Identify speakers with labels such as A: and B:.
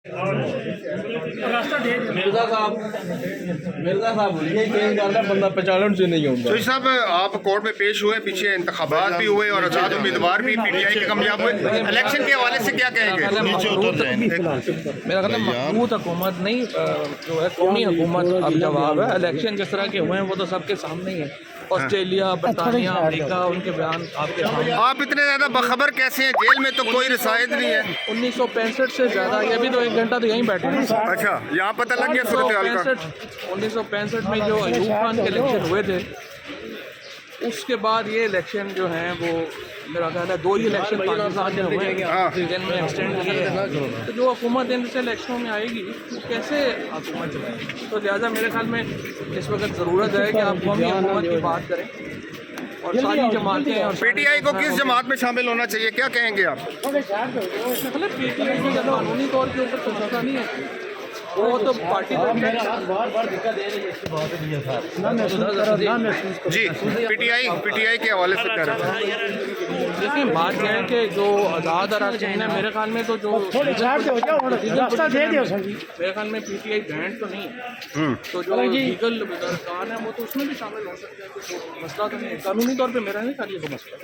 A: मिर्जा साहब ये चेंज करना बंदा पहचान से नहीं होगा।
B: तो साहब आप कोर्ट में पेश हुए, पीछे इंतखाबात भी हुए और आज़ाद उम्मीदवार भी पीटीआई के कामयाब हुए, इलेक्शन के हवाले से क्या कहेंगे?
C: मेरा कहना मखबूत हुकूमत नहीं, जो है कौमी हुकूमत अब जवाब है। इलेक्शन जिस तरह के हुए हैं वो तो सबके सामने ही है। ऑस्ट्रेलिया, बरतानिया, अमेरिका, उनके बयान आपके सामने।
B: आप इतने ज़्यादा बखबर कैसे हैं? जेल में तो कोई रसायद नहीं है।
C: 1965 से ज़्यादा, ये भी तो 1 घंटा तो यहीं बैठे हैं।
B: अच्छा, यहाँ पता लग गया सूरत हाल का।
C: 1965 में जो अयूब खान के इलेक्शन हुए थे, उसके बाद ये इलेक्शन जो हैं वो मेरा ख्याल है 2 ही इलेक्शन पाकिस्तान में हुए हैं जिनमें एक्सटेंड किए हैं। तो जो हुकूमत इनसे इलेक्शनों में आएगी वो कैसे हुकूमत चलाएगी? तो लिहाजा मेरे ख्याल में इस वक्त ज़रूरत है कि आप कौमी हुकूमत की बात करें और सारी जमातें और
B: पीटीआई को किस जमात में शामिल होना चाहिए, क्या कहेंगे आप?
C: मतलब पीटीआई की कानूनी तौर के ऊपर कुछ होता नहीं है, वो तो पार्टी
B: जी पीटीआई के हवाले से कह रहे हैं।
C: देखिए बात यह है कि जो आज़ाद अरकान है, मेरे ख्याल में तो जो मेरे ख्याल में पीटीआई बैंड तो नहीं है, तो जो लीगल अरकान है वो तो उसमें भी शामिल हो सकते हैं। तो मसला तो नहीं है, कानूनी तौर पर मेरा नहीं ख्याल ये मसला।